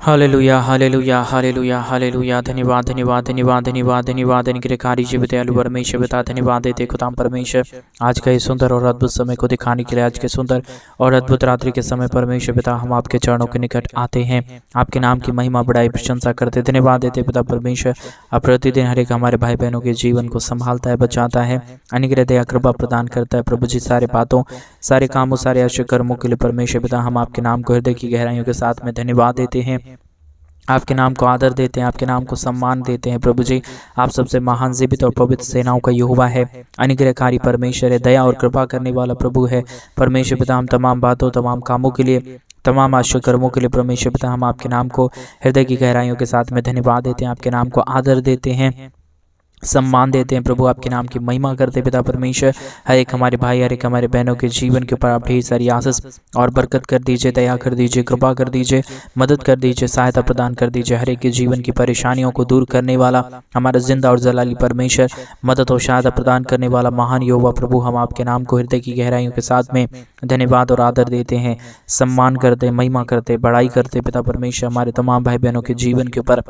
Hallelujah hallelujah hallelujah hallelujah. धन्यवाद धन्यवाद धन्यवाद धन्यवाद धन्यवाद अनुग्रहकारी जीव दयालु परमेश्वर पिता, धन्यवाद देते खुदाम परमेश्वर आज का ये सुंदर और अद्भुत समय को दिखाने के लिए, आज के सुंदर और अद्भुत रात्रि के समय परमेश्वर पिता हम आपके चरणों के निकट आते हैं, आपके नाम की महिमा बढ़ाई प्रशंसा करते, धन्यवाद देते पिता परमेश्वर। अब प्रतिदिन हर एक हमारे भाई बहनों के जीवन को संभालता है, बचाता है, अनुग्रह दया कृपा प्रदान करता है प्रभु जी। सारे बातों सारे कामों सारे अच्छे कर्मों के लिए परमेश्वर पिता हम आपके नाम को हृदय की गहराइयों के साथ में धन्यवाद देते हैं, आपके नाम को आदर देते हैं, आपके नाम को सम्मान देते हैं प्रभु जी। आप सबसे महान जीवित और पवित्र सेनाओं का यहोवा है, अनुग्रहकारी परमेश्वर है, दया और कृपा करने वाला प्रभु है परमेश्वर पिता। हम तमाम बातों तमाम कामों के लिए तमाम आश्चर्य कर्मों के लिए परमेश्वर पिता हम आपके नाम को हृदय की गहराइयों के साथ में धन्यवाद देते हैं, आपके नाम को आदर देते हैं, सम्मान देते हैं प्रभु, आपके नाम की महिमा करते पिता परमेश्वर। हर एक हमारे भाई हर एक हमारे बहनों के जीवन के ऊपर आप ढेर सारी आशीष और बरकत कर दीजिए, दया कर दीजिए, कृपा कर दीजिए, मदद कर दीजिए, सहायता प्रदान कर दीजिए। हर एक के जीवन की परेशानियों को दूर करने वाला हमारा जिंदा और जलाली परमेश्वर, मदद और सहायता प्रदान करने वाला महान यहोवा प्रभु, हम आपके नाम को हृदय की गहराइयों के साथ में धन्यवाद और आदर देते हैं, सम्मान करते, महिमा करते, बड़ाई करते पिता परमेश्वर। हमारे तमाम भाई बहनों के जीवन के ऊपर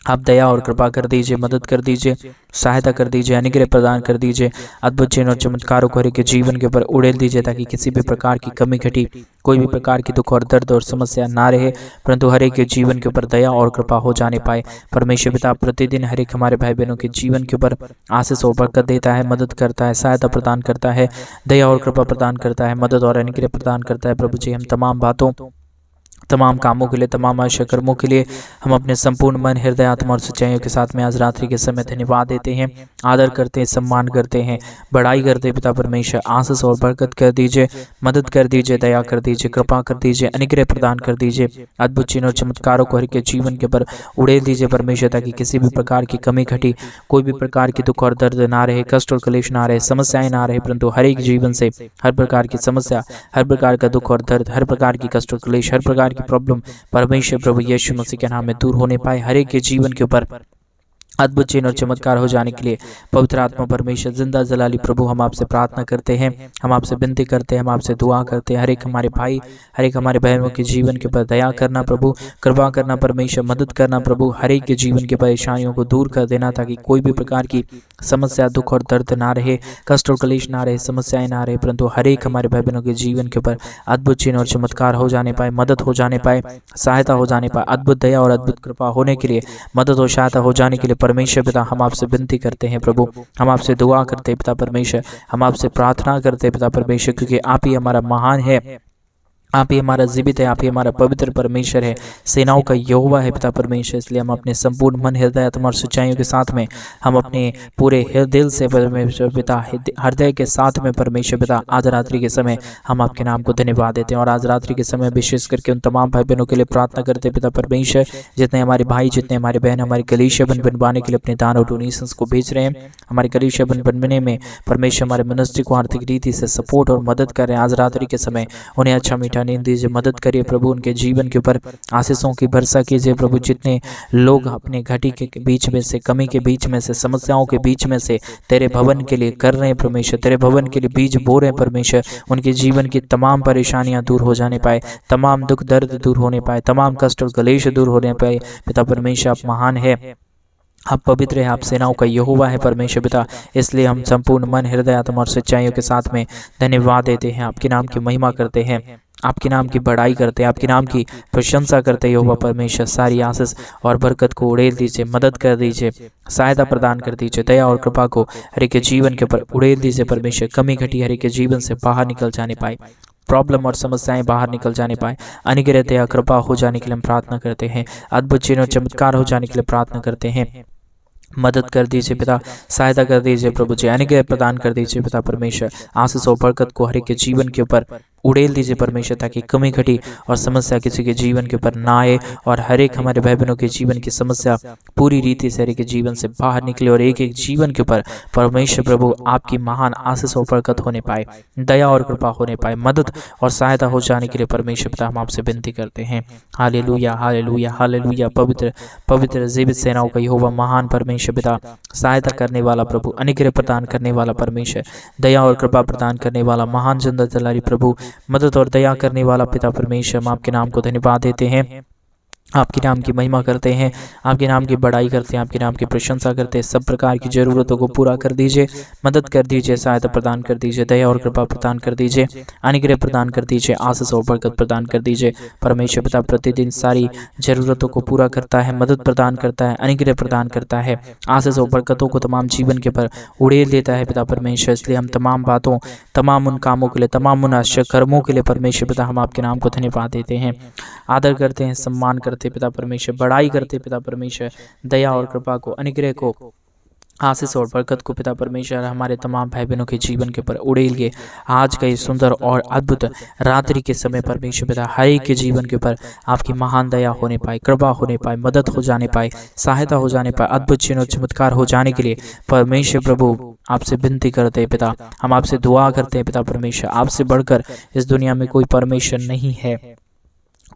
आप दया और कृपा कर दीजिए, मदद कर दीजिए, सहायता कर दीजिए, अनुग्रह प्रदान कर दीजिए, अद्भुत चिन्ह और चमत्कारों को हर एक के जीवन के ऊपर उड़ेल दीजिए, ताकि किसी भी प्रकार की कमी घटी, कोई भी प्रकार की दुख और दर्द और समस्या ना रहे, परंतु हर एक के जीवन के ऊपर दया और कृपा हो जाने पाए परमेश्वर पिता। प्रतिदिन हर एक हमारे भाई बहनों के जीवन के ऊपर आशीष और बरकत देता है, मदद करता है, सहायता प्रदान करता है, दया और कृपा प्रदान करता है, मदद और अनुग्रह प्रदान करता है प्रभु जी। हम तमाम बातों तमाम कामों के लिए तमाम आशा कर्मों के लिए हम अपने संपूर्ण मन हृदय आत्मा और सच्चाइयों के साथ में आज रात्रि के समय धन्यवाद देते हैं, आदर करते हैं, सम्मान करते हैं, बड़ाई करते हैं पिता परमेश्वर। आशीष और बरकत कर दीजिए, मदद कर दीजिए, दया कर दीजिए, कृपा कर दीजिए, अनुग्रह प्रदान कर दीजिए, अद्भुत चिन्ह और चमत्कारों को हर के जीवन के ऊपर उड़ेल दीजिए परमेश्वर, ताकि किसी भी प्रकार की कमी घटी, कोई भी प्रकार की दुख और दर्द ना रहे, कष्ट और क्लेश ना रहे, समस्याएं ना रहे, परंतु हर एक जीवन से हर प्रकार की समस्या, हर प्रकार का दुख और दर्द, हर प्रकार की कष्ट और क्लेश, हर प्रकार की प्रॉब्लम परमेश्वर प्रभु यीशु मसीह के नाम में दूर होने पाए। हर एक के जीवन के ऊपर अद्भुत चिन्ह और चमत्कार हो जाने के लिए पवित्र आत्मा परमेश्वर जिंदा जलाली प्रभु हम आपसे प्रार्थना करते हैं, हम आपसे विनती करते हैं, हम आपसे दुआ करते हैं। हर एक हमारे भाई हर एक हमारे बहनों के जीवन के ऊपर दया करना प्रभु, कृपा करना परमेश्वर, मदद करना प्रभु, हर एक के जीवन की परेशानियों को दूर कर देना, ताकि कोई भी प्रकार की समस्या, दुख और दर्द ना रहे, कष्ट और क्लेश ना रहे, समस्याएं ना रहे, परंतु हर एक हमारे भाई बहनों के जीवन के ऊपर अद्भुत चिन्ह और चमत्कार हो जाने पाए, मदद हो जाने पाए, सहायता हो जाने पाए, अद्भुत दया और अद्भुत कृपा होने के लिए, मदद और सहायता हो जाने के लिए परमेश्वर पिता हम आपसे विनती करते हैं प्रभु, हम आपसे दुआ करते हैं पिता परमेश्वर, हम आपसे प्रार्थना करते हैं पिता परमेश्वर, क्योंकि आप ही हमारा महान है, आप ही हमारा जीवित है, आप ही हमारा पवित्र परमेश्वर है, सेनाओं का यहोवा है पिता परमेश्वर। इसलिए हम अपने संपूर्ण मन हृदय आत्मा और सच्चाइयों के साथ में हम अपने पूरे दिल से परमेश्वर पिता हृदय के साथ में परमेश्वर पिता आज रात्रि के समय हम आपके नाम को धन्यवाद देते हैं। और आज रात्रि के समय विशेष करके उन तमाम भाई बहनों के लिए प्रार्थना करते पिता परमेश्वर, जितने हमारे भाई जितने हमारे बहन हमारी कलीसिया बनवाने के लिए अपने दान और डोनेशंस को भेज रहे हैं, हमारी कलीसिया बनने में परमेश्वर हमारे मिनिस्ट्री को आर्थिक रीति से सपोर्ट और मदद कर रहे हैं, आज रात्रि के समय उन्हें अच्छा मीठा नींद दीजिए, मदद करिए प्रभु, उनके जीवन के ऊपर आशीषों की वर्षा कीजिए प्रभु। जितने लोग अपने घटी के बीच में से, कमी के बीच में से, समस्याओं के बीच में से तेरे भवन के लिए कर रहे हैं परमेश्वर, तेरे भवन के लिए बीज बो रहे हैं परमेश्वर, उनके जीवन की तमाम परेशानियां दूर हो जाने पाए, तमाम दुख दर्द दूर होने पाए, तमाम कष्ट और क्लेश दूर होने पाए पिता परमेश्वर। आप महान है, आप पवित्र है, आप सेनाओं का यहोवा है परमेश्वर पिता। इसलिए हम संपूर्ण मन हृदय आत्मा और सच्चाइयों के साथ में धन्यवाद देते हैं, आपके नाम की महिमा करते हैं, आपके नाम की बड़ाई करते हैं, आपके नाम की प्रशंसा करते हैं यहोवा परमेश्वर। सारी आशीष और बरकत को उड़ेल दीजिए, मदद कर दीजिए, सहायता प्रदान कर दीजिए, दया और कृपा को हर एक के जीवन के ऊपर उड़ेल दीजिए परमेश्वर। कमी घटी हर एक के जीवन से बाहर निकल जाने पाए, प्रॉब्लम और समस्याएं बाहर निकल जाने पाए, अनुग्रह दया कृपा हो जाने के लिए हम प्रार्थना करते हैं, अद्भुत चिन्ह और चमत्कार हो जाने के लिए प्रार्थना करते हैं। मदद कर दीजिए पिता, सहायता कर दीजिए प्रभु जी, अनुग्रह प्रदान कर दीजिए पिता परमेश्वर। आशीष और बरकत को हर एक के जीवन के ऊपर उड़ेल दीजिए परमेश्वर, ताकि कमी घटी और समस्या किसी के जीवन के ऊपर ना आए, और हर एक हमारे भाई बहनों के जीवन की समस्या पूरी रीति से हर एक के जीवन से बाहर निकले, और एक एक जीवन के ऊपर परमेश्वर प्रभु आपकी महान आशीष और बरकत होने पाए, दया और कृपा होने पाए, मदद और सहायता हो जाने के लिए परमेश्वर पिता हम आपसे विनती करते हैं। Hallelujah hallelujah hallelujah. पवित्र पवित्र जीवित सेनाओं का यहोवा महान परमेश्वर पिता, सहायता करने वाला प्रभु, अनुग्रह प्रदान करने वाला परमेश्वर, दया और कृपा प्रदान करने वाला महान जिंदा जलाली प्रभु, मदद और दया करने वाला पिता परमेश्वर, हम आपके नाम को धन्यवाद देते हैं, आपके नाम की महिमा करते हैं, आपके नाम की बड़ाई करते हैं, आपके नाम की प्रशंसा करते हैं। सब प्रकार की ज़रूरतों को पूरा कर दीजिए, मदद कर दीजिए, सहायता प्रदान कर दीजिए, दया और कृपा प्रदान कर दीजिए, अनुग्रह प्रदान कर दीजिए, आशीष और बरकत प्रदान कर दीजिए। परमेश्वर पिता प्रतिदिन सारी ज़रूरतों को पूरा करता है, मदद प्रदान करता है, अनुग्रह प्रदान करता है, आशीष और बरकतों को तमाम जीवन के पर उड़ेल देता है पिता परमेश्वर। इसलिए हम तमाम बातों, तमाम उन कामों के लिए, तमाम उन आश्चर्य कर्मों के लिए परमेश्वर पिता हम आपके नाम को धन्यवाद देते हैं, आदर करते हैं, सम्मान करते पिता परमेश्वर, बड़ाई करते पिता परमेश्वर, दया और कृपा को, अनुग्रह को, आशीष और बरकत को पिता परमेश्वर हमारे तमाम भाई बहनों के जीवन के ऊपर उड़ेलिए। आज का ये सुंदर और अद्भुत रात्रि के समय परमेश्वर पिता हर एक के जीवन के ऊपर आपकी महान दया होने पाए, कृपा होने पाए, मदद हो जाने पाए, सहायता हो जाने पाए, अद्भुत चिन्ह और चमत्कार हो जाने के लिए परमेश्वर प्रभु आपसे विनती करते हैं पिता। हम आपसे दुआ करते हैं पिता परमेश्वर, आपसे बढ़कर इस दुनिया में कोई परमेश्वर नहीं है,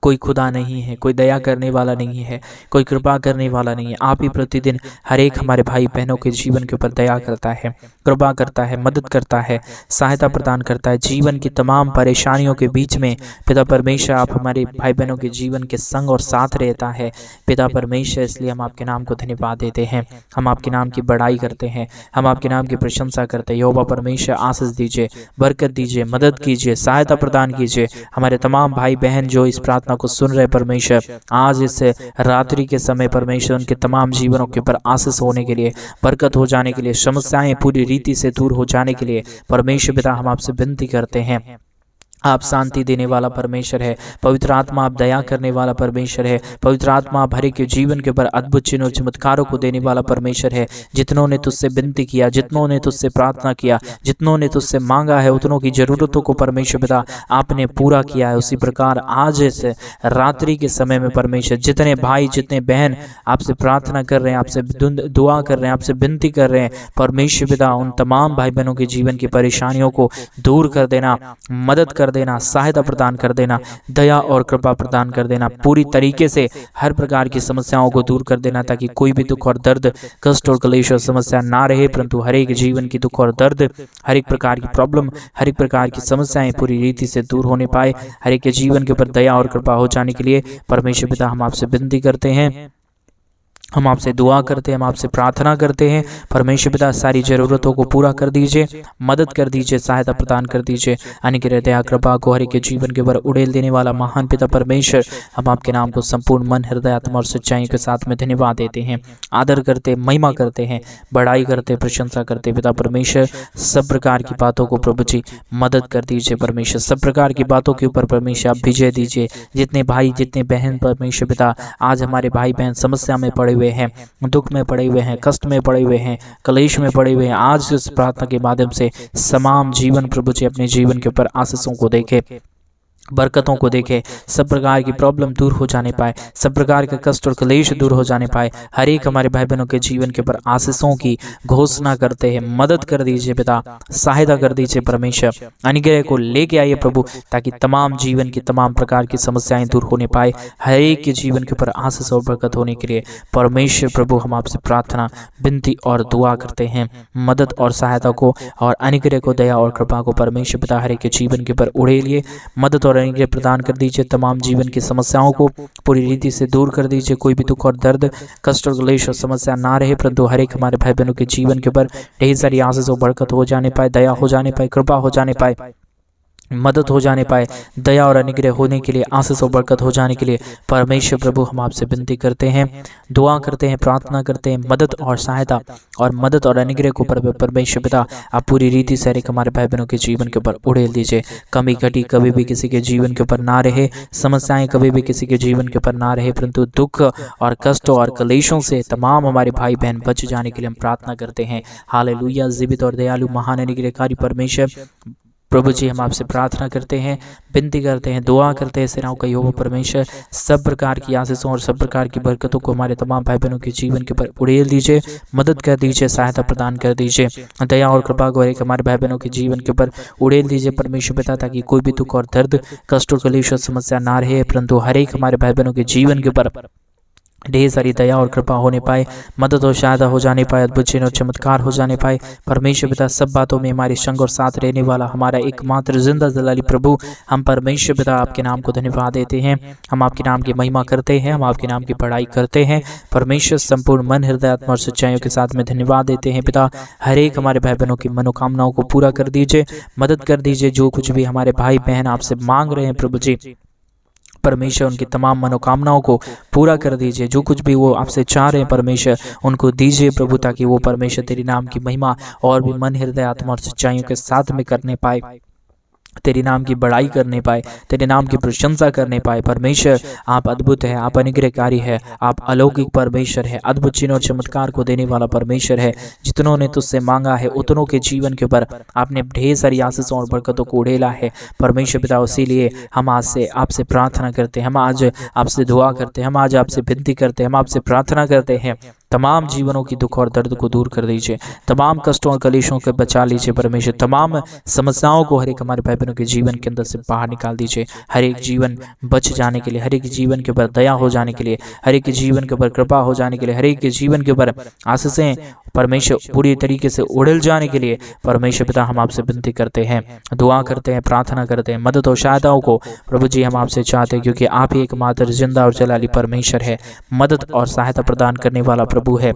कोई खुदा नहीं है, कोई दया करने वाला नहीं है, कोई कृपा करने वाला नहीं है। आप ही प्रतिदिन हर एक हमारे भाई बहनों के जीवन के ऊपर दया करता है, कृपा करता है, मदद करता है, सहायता प्रदान करता है। जीवन की तमाम परेशानियों के बीच में पिता परमेश्वर आप हमारे भाई बहनों के जीवन के संग और साथ रहता है पिता परमेश्वर। इसलिए हम आपके नाम को धन्यवाद देते हैं, हम आपके नाम की बड़ाई करते हैं, हम आपके नाम की प्रशंसा करते हैं। यहोवा परमेश्वर आशीष दीजिए, बरकत दीजिए, मदद कीजिए, सहायता प्रदान कीजिए। हमारे तमाम भाई बहन जो इस प्रार्थना को सुन रहे परमेश्वर, आज इस रात्रि के समय परमेश्वर उनके तमाम जीवनों के ऊपर आशीष होने के लिए, बरकत हो जाने के लिए, समस्याएं पूरी रीति से दूर हो जाने के लिए परमेश्वर पिता हम आपसे विनती करते हैं। आप शांति देने वाला परमेश्वर है, पवित्र आत्मा आप दया करने वाला परमेश्वर है, पवित्र आत्मा आप हर एक के जीवन के ऊपर अद्भुत चिन्ह और चमत्कारों को देने वाला परमेश्वर है। जितनों ने तुझसे विनती किया, जितनों ने तुझसे प्रार्थना किया, जितनों ने तुझसे मांगा है, उतनों की जरूरतों को परमेश्वर पिता आपने पूरा किया है। उसी प्रकार आज इस रात्रि के समय में परमेश्वर जितने भाई, जितने बहन आपसे प्रार्थना कर रहे हैं, आपसे दुआ कर रहे हैं, आपसे विनती कर रहे हैं परमेश्वर पिता, उन तमाम भाई बहनों के जीवन की परेशानियों को दूर कर देना, मदद कर देना, सहायता प्रदान कर देना, दया और कृपा प्रदान कर देना, पूरी तरीके से हर प्रकार की समस्याओं को दूर कर देना, ताकि कोई भी दुख और दर्द, कष्ट और क्लेश और समस्या ना रहे, परंतु हर एक जीवन की दुख और दर्द, हर एक प्रकार की प्रॉब्लम, हर एक प्रकार की समस्याएं पूरी रीति से दूर होने पाए। हर एक के जीवन के ऊपर दया और कृपा हो जाने के लिए परमेश्वर पिता हम आपसे विनती करते हैं, हम आपसे दुआ करते हैं, हम आपसे प्रार्थना करते हैं। परमेश्वर पिता सारी ज़रूरतों को पूरा कर दीजिए, मदद कर दीजिए, सहायता प्रदान कर दीजिए। अनुग्रह दया कृपा को हर एक के जीवन के ऊपर उड़ेल देने वाला महान पिता परमेश्वर, हम आपके नाम को संपूर्ण मन, हृदय, आत्मा और सच्चाई के साथ में धन्यवाद देते हैं, आदर करते, महिमा करते हैं, बड़ाई करते, प्रशंसा करते पिता परमेश्वर। सब प्रकार की बातों को प्रभु जी मदद कर दीजिए परमेश्वर, सब प्रकार की बातों के ऊपर परमेश्वर आप विजय दीजिए। जितने भाई, जितने बहन परमेश्वर पिता आज हमारे भाई बहन समस्या में पड़े हैं, दुख में पड़े हुए हैं, कष्ट में पड़े हुए हैं, कलेश में पड़े हुए हैं, आज इस प्रार्थना के माध्यम से तमाम जीवन प्रभु जी अपने जीवन के ऊपर आशीषों को देखे, बरकतों को देखे, सब प्रकार की प्रॉब्लम दूर हो जाने पाए, सब प्रकार के कष्ट और क्लेश दूर हो जाने पाए। हर एक हमारे भाई बहनों के जीवन के ऊपर आशीषों की घोषणा करते हैं। मदद कर दीजिए पिता, सहायता कर दीजिए परमेश्वर, अनुग्रह को लेके आइए प्रभु, ताकि तमाम जीवन की तमाम प्रकार की समस्याएं दूर होने पाए। हर एक के जीवन के ऊपर आशीष और बरकत होने के लिए परमेश्वर प्रभु हम आपसे प्रार्थना, विनती और दुआ करते हैं। मदद और सहायता को और अनुग्रह को, दया और कृपा को परमेश्वर पिता हर एक के जीवन के ऊपर उड़ेलिए, मदद और अनुग्रह प्रदान कर दीजिए। तमाम जीवन की समस्याओं को पूरी रीति से दूर कर दीजिए। कोई भी दुख और दर्द, कष्ट और क्लेश और समस्या ना रहे, परंतु हर एक हमारे भाई बहनों के जीवन के ऊपर ढेर सारी आशीष और बरकत हो जाने पाए, दया हो जाने पाए, कृपा हो जाने पाए, मदद हो जाने पाए, दया और अनुग्रह होने के लिए, आशीष और बरकत हो जाने के लिए परमेश्वर प्रभु हम आपसे विनती करते हैं, दुआ करते हैं, प्रार्थना करते हैं। मदद और सहायता और मदद और अनुग्रह को परमेश्वर पिता आप पूरी रीति से हमारे भाई बहनों के जीवन के ऊपर उड़ेल दीजिए। कमी घटी कभी भी किसी के जीवन के ऊपर ना रहे, समस्याएं कभी भी किसी के जीवन के ऊपर ना रहे, परंतु दुख और कष्ट और क्लेशों से तमाम हमारे भाई बहन बच जाने के लिए हम प्रार्थना करते हैं। हालेलुया। जीवित और दयालु महान अनुग्रहकारी परमेश्वर प्रभु जी हम आपसे प्रार्थना करते हैं, विनती करते हैं, दुआ करते हैं। सेनाओं का यहोवा परमेश्वर सब प्रकार की आशीषों और सब प्रकार की बरकतों को हमारे तमाम भाई बहनों के जीवन के ऊपर उड़ेल दीजिए, मदद कर दीजिए, सहायता प्रदान कर दीजिए। दया और कृपा को एक हमारे भाई बहनों के जीवन के ऊपर उड़ेल दीजिए परमेश्वर पिता, ताकि कोई भी दुख और दर्द, कष्ट और क्लेश और समस्या ना रहे, परंतु हर एक हमारे भाई बहनों के जीवन के ऊपर ढेर सारी दया और कृपा होने पाए, मदद और सहायता हो जाने पाए, अद्भुत चिन्ह और चमत्कार हो जाने पाए। परमेश्वर पिता सब बातों में हमारे संग और साथ रहने वाला हमारा एकमात्र जिंदा जलाली प्रभु, हम परमेश्वर पिता आपके नाम को धन्यवाद देते हैं। हम आपके नाम की महिमा करते हैं, हम आपके नाम की बड़ाई करते हैं। परमेश्वर संपूर्ण मन, हृदय, आत्मा और सच्चाइयों के साथ में धन्यवाद देते हैं। पिता हर एक हमारे भाई बहनों की मनोकामनाओं को पूरा कर दीजिए, मदद कर दीजिए। जो कुछ भी हमारे भाई बहन आपसे मांग रहे हैं प्रभु जी, परमेश्वर उनकी तमाम मनोकामनाओं को पूरा कर दीजिए। जो कुछ भी वो आपसे चाह रहे हैं परमेश्वर उनको दीजिए प्रभु, ताकि वो परमेश्वर तेरी नाम की महिमा और भी मन, हृदय, आत्मा और सच्चाइयों के साथ में करने पाए, तेरी नाम की बड़ाई करने पाए, तेरे नाम की प्रशंसा करने पाए। परमेश्वर आप अद्भुत है, आप अनुग्रहकारी है, आप अलौकिक परमेश्वर है, अद्भुत चिन्ह और चमत्कार को देने वाला परमेश्वर है। जितनों ने तुझसे मांगा है उतनों के जीवन के ऊपर आपने ढेर सारी आशीषों और बरकतों को उड़ेला है परमेश्वर पिता। इसीलिए हम आज से आपसे प्रार्थना करते हैं, हम आज आपसे दुआ करते हैं, हम आज आपसे विनती करते हैं, हम आपसे प्रार्थना करते हैं। तमाम जीवनों की दुख और दर्द को दूर कर दीजिए, तमाम कष्टों और कलेशों को बचा लीजिए परमेश्वर। तमाम समस्याओं को हर एक हमारे भाई बहनों के जीवन के अंदर से बाहर निकाल दीजिए। हर एक जीवन बच जाने के लिए, हर एक जीवन के ऊपर दया हो जाने के लिए, हर एक जीवन के ऊपर कृपा हो जाने के लिए, हर एक के जीवन के ऊपर आशीषें परमेश्वर पूरी तरीके से उड़ल जाने के लिए परमेश्वर पिता हम आपसे विनती करते हैं, दुआ करते हैं, प्रार्थना करते हैं। मदद और सहायताओं को प्रभु जी हम आपसे चाहते हैं, क्योंकि आप ही एकमात्र जिंदा और जलाली परमेश्वर है, मदद और सहायता प्रदान करने वाला प्रभु है,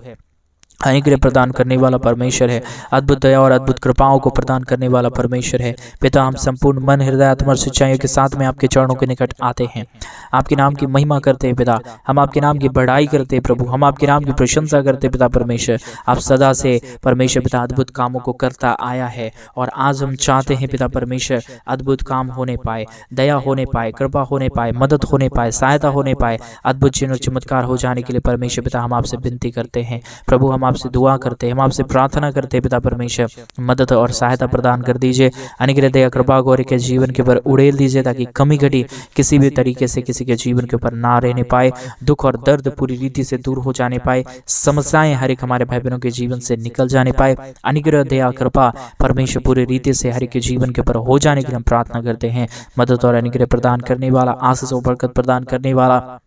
अनुग्रह प्रदान करने वाला परमेश्वर है, अद्भुत दया और अद्भुत कृपाओं को प्रदान करने वाला परमेश्वर है। पिता हम संपूर्ण मन, हृदय, आत्मा और सच्चाइयों के साथ में आपके चरणों के निकट आते हैं, आपके नाम की महिमा करते हैं पिता, हम आपके नाम की बढ़ाई करते हैं प्रभु, हम आपके नाम की प्रशंसा करते हैं पिता परमेश्वर। आप सदा से परमेश्वर पिता अद्भुत कामों को करता आया है, और आज हम चाहते हैं पिता परमेश्वर अद्भुत काम होने पाए, दया होने पाए, कृपा होने पाए, मदद होने पाए, सहायता होने पाए, अद्भुत चिन्ह और चमत्कार हो जाने के लिए परमेश्वर पिता हम आपसे विनती करते हैं प्रभु। हम आपसे दुआ करते हैं, हम आपसे प्रार्थना करते हैं पिता परमेश्वर, मदद और सहायता प्रदान कर दीजिए। अनुग्रह दया कृपा गौर के जीवन के ऊपर उड़ेल दीजिए, ताकि कमी घटी किसी भी तरीके से किसी के जीवन के ऊपर ना रहने पाए, दुख और दर्द पूरी रीति से दूर हो जाने पाए, समस्याएं हर एक हमारे भाई बहनों के जीवन से निकल जाने पाए। अनुग्रह दया कृपा परमेश्वर पूरी रीति से हर एक के जीवन के ऊपर हो जाने के लिए हम प्रार्थना करते हैं। मदद और अनुग्रह प्रदान करने वाला, आशीष और बरकत प्रदान करने वाला,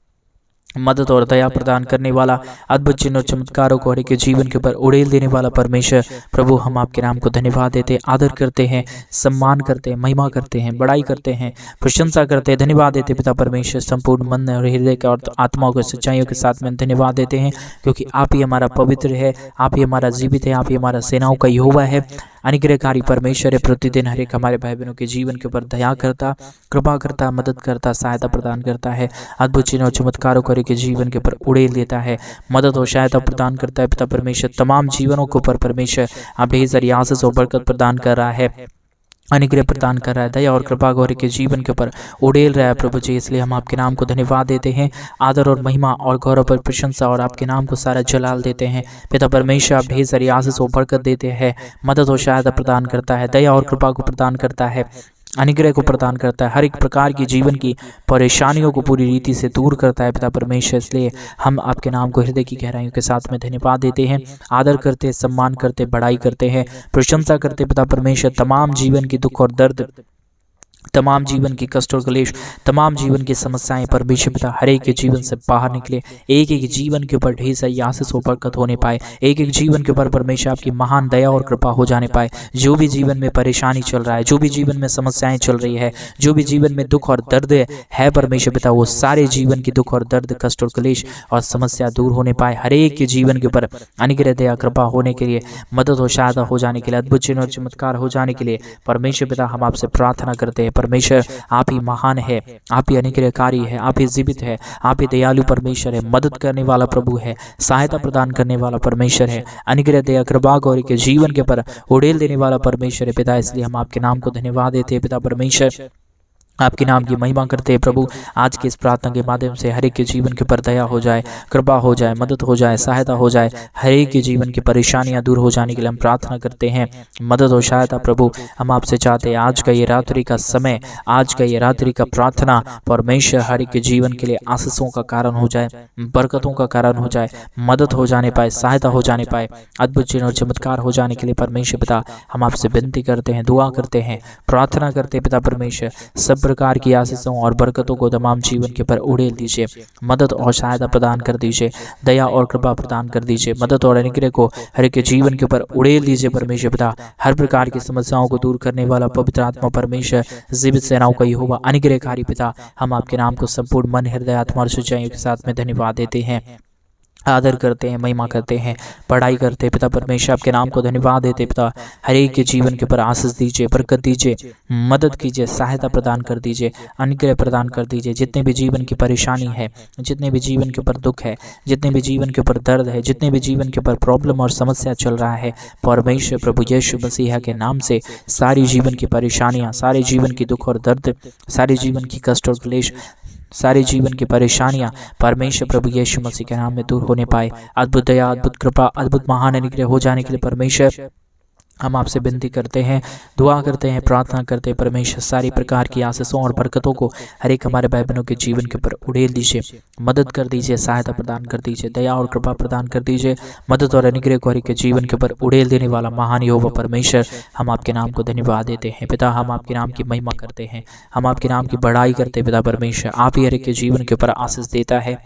मदद और दया प्रदान करने वाला, अद्भुत चिन्ह और चमत्कारों को हर एक के जीवन के ऊपर उड़ेल देने वाला परमेश्वर प्रभु हम आपके नाम को धन्यवाद देते हैं, आदर करते हैं, सम्मान करते हैं, महिमा करते हैं, बड़ाई करते हैं, प्रशंसा करते हैं, धन्यवाद देते पिता परमेश्वर। संपूर्ण मन और हृदय के और आत्माओं के सच्चाइयों के साथ में धन्यवाद देते हैं, क्योंकि आप ही हमारा पवित्र है, आप ही हमारा जीवित है, आप ही हमारा सेनाओं का यहोवा है, अनुग्रहकारी परमेश्वर है। प्रतिदिन हर एक हमारे भाई बहनों के जीवन के ऊपर दया करता, कृपा करता, मदद करता, सहायता प्रदान करता है, अद्भुत चिन्ह और चमत्कारों को के जीवन के ऊपर उड़ेल देता है, मदद और सहायता प्रदान करता है पिता परमेश्वर। तमाम जीवनों के ऊपर परमेश्वर आप ढेर सारी आशीष और बरकत प्रदान कर रहा है, अनुग्रह प्रदान कर रहा है, दया और कृपा गौर के जीवन के ऊपर उड़ेल रहा है प्रभु जी। इसलिए हम आपके नाम को धन्यवाद देते हैं, आदर और महिमा और गौरव पर प्रशंसा और आपके नाम को सारा जलाल देते हैं पिता परमेश्वर। आप ढेर सारी आशीष और बरकत देते हैं, मदद और सहायता प्रदान करता है, दया और कृपा को प्रदान करता है, अनुग्रह को प्रदान करता है, हर एक प्रकार की जीवन की परेशानियों को पूरी रीति से दूर करता है पिता परमेश्वर। इसलिए हम आपके नाम को हृदय की गहराइयों के साथ में धन्यवाद देते हैं, आदर करते, सम्मान करते, बड़ाई करते हैं, प्रशंसा करते पिता परमेश्वर। तमाम जीवन की दुख और दर्द, तमाम जीवन की कष्ट और क्लेश, तमाम जीवन की समस्याएं परमेश्वर पिता हर एक के जीवन से बाहर निकले, एक एक जीवन के ऊपर ढेर सारी आशीष और बरकत होने पाए, एक एक जीवन के ऊपर परमेश्वर आपकी महान दया और कृपा हो जाने पाए। जो भी जीवन में परेशानी चल रहा है, जो भी जीवन में समस्याएं चल रही है, जो भी जीवन में दुख और दर्द है परमेश्वर पिता, वो सारे जीवन की दुख और दर्द, कष्ट और क्लेश और समस्या दूर होने पाए। हर एक के जीवन के ऊपर अनुग्रह दया कृपा होने के लिए, मदद और सहायता हो जाने के लिए, अद्भुत चिन्ह और चमत्कार हो जाने के लिए परमेश्वर पिता हम आपसे प्रार्थना करते हैं। परमेश्वर आप ही महान है, आप ही अनुग्रहकारी है, आप ही जीवित है, आप ही दयालु परमेश्वर है, मदद करने वाला प्रभु है, सहायता प्रदान करने वाला परमेश्वर है, अनुग्रह दया कृपा गौरी के जीवन के पर उड़ेल देने वाला परमेश्वर है पिता। इसलिए हम आपके नाम को धन्यवाद देते हैं पिता परमेश्वर, आपके नाम की महिमा करते हैं प्रभु। आज के इस प्रार्थना के माध्यम से हर एक के जीवन के ऊपर दया हो जाए, कृपा हो जाए, मदद हो जाए, सहायता हो जाए, हर एक के जीवन की परेशानियां दूर हो जाने के लिए हम प्रार्थना करते हैं। मदद और सहायता प्रभु हम आपसे चाहते हैं। आज का ये रात्रि का समय, आज का ये रात्रि का प्रार्थना परमेश्वर हर एक के जीवन के लिए आशीषों का कारण हो जाए, बरकतों का कारण हो जाए, मदद हो जाने पाए, सहायता हो जाने पाए, अद्भुत चिन्ह और चमत्कार हो जाने के लिए परमेश्वर पिता हम आपसे विनती करते हैं, दुआ करते हैं, प्रार्थना करते हैं पिता परमेश्वर। सब प्रकार की आशीषों और बरकतों को तमाम जीवन के पर उड़ेल दीजिए। मदद और सहायता प्रदान कर दीजिए, दया और कृपा प्रदान कर दीजिए। मदद और अनुग्रह को हर एक के जीवन के ऊपर उड़ेल दीजिए परमेश्वर पिता। हर प्रकार की समस्याओं को दूर करने वाला पवित्र आत्मा परमेश्वर, जीवित सेनाओं का यहोवा, अनुग्रहकारी पिता, हम आपके नाम को संपूर्ण मन, हृदय, आत्मा और सच्चाइयों के साथ में धन्यवाद देते हैं, आदर करते हैं, महिमा करते हैं, पढ़ाई करते हैं पिता परमेश्वर। आपके नाम को धन्यवाद देते पिता। हर एक के जीवन के ऊपर आशीष दीजिए, बरकत दीजिए, मदद कीजिए, सहायता प्रदान कर दीजिए, अनुग्रह प्रदान कर दीजिए। जितने भी जीवन की परेशानी है, जितने भी जीवन के ऊपर दुख है, जितने भी जीवन के ऊपर दर्द है, जितने भी जीवन के ऊपर प्रॉब्लम और समस्या चल रहा है, परमेश्वर प्रभु यीशु मसीह के नाम से सारी जीवन की परेशानियाँ, सारे जीवन की दुख और दर्द, सारे जीवन की कष्ट और क्लेश, सारे जीवन की परेशानियां परमेश्वर प्रभु यीशु मसीह के नाम में दूर होने पाए। अद्भुत दया, अद्भुत कृपा, अद्भुत महान अनुग्रह हो जाने के लिए परमेश्वर हम आपसे विनती करते हैं, दुआ करते हैं, प्रार्थना करते हैं परमेश्वर। सारी प्रकार की आशीषों और बरकतों को हर एक हमारे भाई बहनों के जीवन के ऊपर उड़ेल दीजिए, मदद कर दीजिए, सहायता प्रदान कर दीजिए, दया और कृपा प्रदान कर दीजिए। मदद और अनुग्रह को हर एक के जीवन के ऊपर उड़ेल देने वाला महान यहोवा परमेश्वर, हम आपके नाम को धन्यवाद देते हैं पिता। हम आपके नाम की महिमा करते हैं, हम आपके नाम की बड़ाई करते हैं पिता परमेश्वर। आप ही हर एक के जीवन के ऊपर आशीष देता है,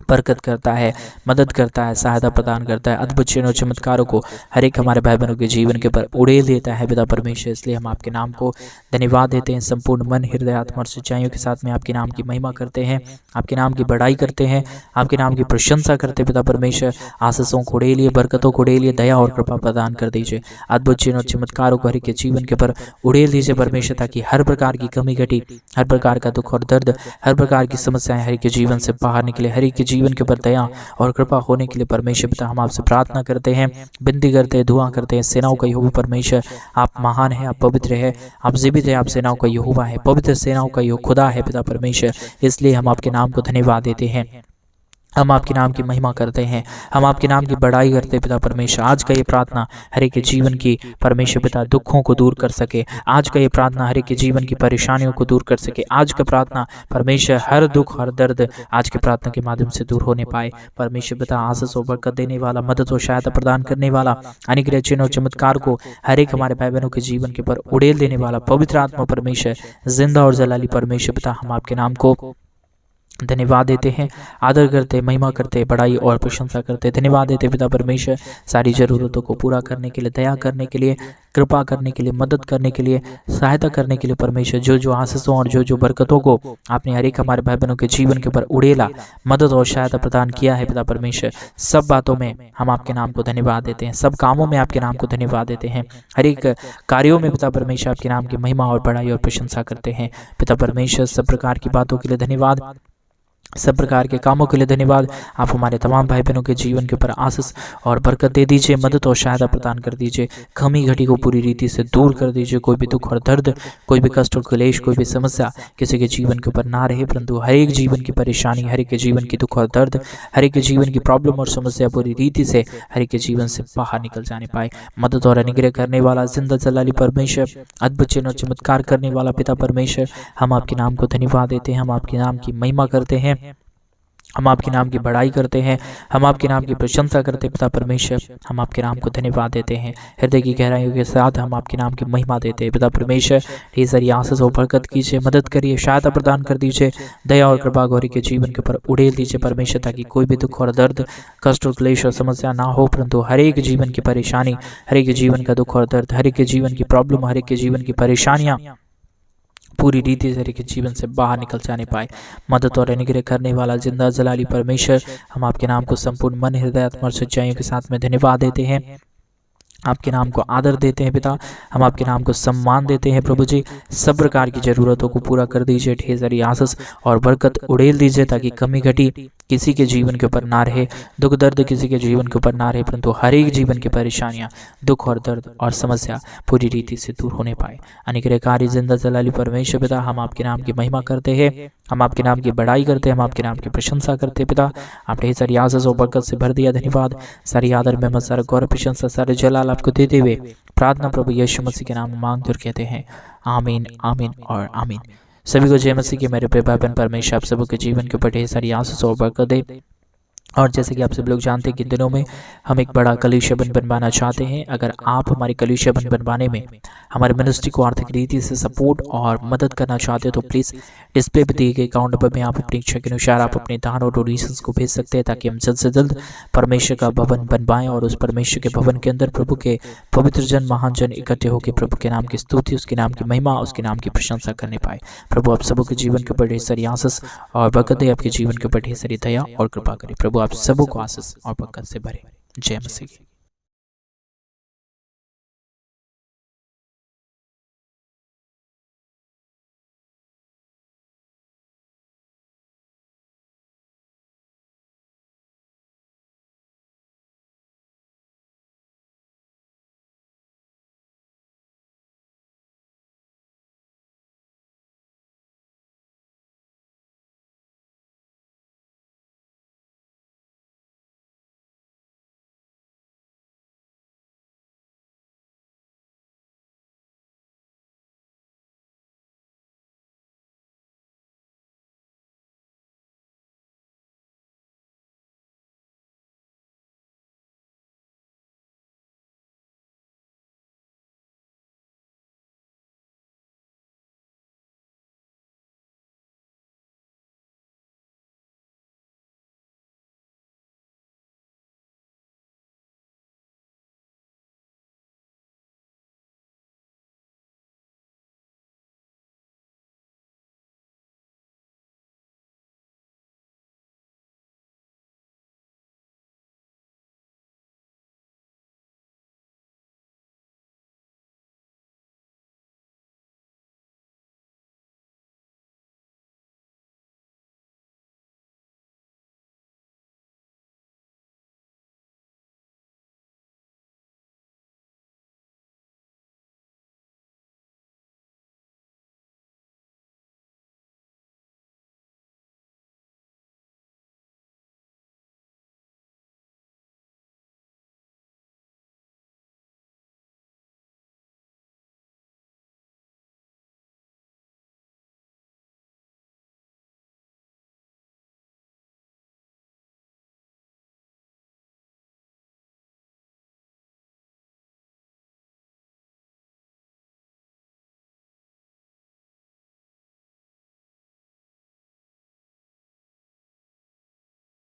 बरकत करता है, मदद करता है, सहायता प्रदान करता है। अद्भुत चिन्हों चमत्कारों को हर एक हमारे भाई बहनों के जीवन के ऊपर उड़ेल देता है पिता परमेश्वर। इसलिए हम आपके नाम को धन्यवाद देते हैं, संपूर्ण मन, हृदय, आत्मा और सच्चाइयों के साथ में आपके नाम की महिमा करते हैं, आपके नाम की बड़ाई करते हैं, आपके नाम की प्रशंसा करते हैं पिता परमेश्वर। आशीषों को उड़ेलिए, बरकतों को उड़ेलिए, दया और कृपा प्रदान कर दीजिए। अद्भुत चिन्हों चमत्कारों को हर एक के जीवन के ऊपर उड़ेल दीजिए परमेश्वर, ताकि हर प्रकार की कमी घटी, हर प्रकार का दुख और दर्द, हर प्रकार की समस्याएं हर एक के जीवन से बाहर निकले। हर एक के जीवन के ऊपर दया और कृपा होने के लिए परमेश्वर पिता हम आपसे प्रार्थना करते हैं, विनती करते हैं, दुआ करते हैं। सेनाओं का यहोवा परमेश्वर, आप महान है, आप पवित्र है, आप जीवित है, आप सेनाओं का यहोवा है, पवित्र सेनाओं का यहोवा खुदा है पिता परमेश्वर। इसलिए हम आपके नाम को धन्यवाद देते हैं, हम आपके नाम की महिमा करते हैं, हम आपके नाम की बड़ाई करते हैं पिता परमेश्वर। आज का ये प्रार्थना हर एक के जीवन की परमेश्वर पिता दुखों को दूर कर सके। आज का ये प्रार्थना हर एक के जीवन की परेशानियों को दूर कर सके। आज का प्रार्थना परमेश्वर हर दुख हर दर्द आज के प्रार्थना के माध्यम से दूर होने पाए। परमेश्वर पिता आशीष और बरकत देने वाला, मदद और सहायता प्रदान करने वाला, अनुग्रह चिन्ह और चमत्कार को हर एक हमारे भाई बहनों के जीवन के पर उड़ेल देने वाला पवित्र आत्मा परमेश्वर, जिंदा और जलाली परमेश्वर पिता हम आपके नाम को धन्यवाद देते हैं, आदर करते, महिमा करते, बड़ाई और प्रशंसा करते। धन्यवाद देते पिता परमेश्वर सारी ज़रूरतों को पूरा करने के लिए, दया करने के लिए, कृपा करने के लिए, मदद करने के लिए, सहायता करने के लिए परमेश्वर। जो जो आशीषों और जो जो बरकतों को आपने हर एक हमारे भाई बहनों के जीवन के ऊपर उड़ेला, मदद और सहायता प्रदान किया है पिता परमेश्वर, सब बातों में हम आपके नाम को धन्यवाद देते हैं, सब कामों में आपके नाम को धन्यवाद देते हैं, हर एक कार्यों में पिता परमेश्वर आपके नाम की महिमा और बड़ाई और प्रशंसा करते हैं पिता परमेश्वर। सब प्रकार की बातों के लिए धन्यवाद, सब प्रकार के कामों के लिए धन्यवाद। आप हमारे तमाम भाई बहनों के जीवन के ऊपर आशीष और बरकत दे दीजिए, मदद और सहायता प्रदान कर दीजिए, कमी घटी को पूरी रीति से दूर कर दीजिए। कोई भी दुख और दर्द, कोई भी कष्ट और क्लेश, कोई भी समस्या किसी के जीवन के ऊपर ना रहे, परंतु हर एक जीवन की परेशानी, हर एक के जीवन की दुख और दर्द, हर एक के जीवन की प्रॉब्लम और समस्या पूरी रीति से हर एक के जीवन से बाहर निकल जाने पाए। मदद और अनुग्रह करने वाला, जिंदा जलाली परमेश्वर, अद्भुत चिन्ह चमत्कार करने वाला पिता परमेश्वर, हम आपके नाम को धन्यवाद देते हैं, हम आपके नाम की महिमा करते हैं, हम आपके नाम की बड़ाई करते हैं, हम आपके नाम की प्रशंसा करते हैं पिता परमेश्वर। हम आपके नाम को धन्यवाद देते हैं, हृदय की गहराइयों के साथ हम आपके नाम की महिमा देते हैं पिता परमेश्वर। ढेर सारी आशीष और बरकत कीजिए, मदद करिए, सहायता प्रदान कर दीजिए, दया और कृपा गौरी के जीवन के ऊपर उड़ेल दीजिए परमेश्वर, ताकि कोई भी दुख और दर्द, कष्ट और क्लेश और समस्या ना हो, परंतु हर एक जीवन की परेशानी, हर एक जीवन का दुख और दर्द, हर एक जीवन की प्रॉब्लम, हर एक जीवन की परेशानियाँ पूरी रीति से के जीवन से बाहर निकल जाने पाए। मदद और अनुग्रह करने वाला, जिंदा जलाली परमेश्वर, हम आपके नाम को संपूर्ण मन, हृदय, आत्मा और सच्चाइयों के साथ में धन्यवाद देते हैं, आपके नाम को आदर देते हैं पिता, हम आपके नाम को सम्मान देते हैं प्रभु जी। सब प्रकार की ज़रूरतों को पूरा कर दीजिए, ढेर सारी आशीष और बरकत उड़ेल दीजिए, ताकि कमी घटी किसी के जीवन के ऊपर ना रहे, दुख दर्द किसी के जीवन के ऊपर ना रहे, परंतु हर एक जीवन की परेशानियां, दुख और दर्द और समस्या पूरी रीति से दूर होने पाए। अनुग्रहकारी जिंदा जलाली परमेश्वर पिता, हम आपके नाम की महिमा करते हैं, हम आपके नाम की बड़ाई करते हैं, हम आपके नाम की प्रशंसा करते हैं पिता। आप ढेर सारी आशीष और बरकत से भर दिया, धन्यवाद। सारी आदर में सारा गौरव प्रशंसा सारे जलाल आपको देते हुए प्रार्थना प्रभु यीशु मसीह के नाम में मांगते और कहते हैं आमीन, आमीन और आमीन। सभी को जय मसीह के मेरे प्रिय भाई बहन, परमेश्वर आप सबके जीवन के ऊपर ढेर सारी आशीष और बरकत दे। और जैसे कि आप सब लोग जानते हैं कि दिनों में हम एक बड़ा कलीसिया बनवाना चाहते हैं। अगर आप हमारे कलीसिया बनवाने में हमारे मिनिस्ट्री को आर्थिक रीति से सपोर्ट और मदद करना चाहते हो तो प्लीज़ डिस्प्ले पर दिए गए अकाउंट नंबर में आप अपनी इच्छा के अनुसार आप अपने दान और डोनेशंस को भेज सकते हैं, ताकि हम जल्द से जल्द परमेश्वर का भवन बनवाएं और उस परमेश्वर के भवन के अंदर प्रभु के पवित्र जन महान जन इकट्ठे होकर प्रभु के नाम की स्तुति, उसके नाम की महिमा, उसके नाम की प्रशंसा करने पाए। प्रभु आप सबों के जीवन के ऊपर ढेर सारी आशीष और बरकत दे, आपके जीवन के ऊपर ढेर सारी दया और कृपा करे। प्रभु आप सबों को आशीष और बरकत से भरे। जय मसीह।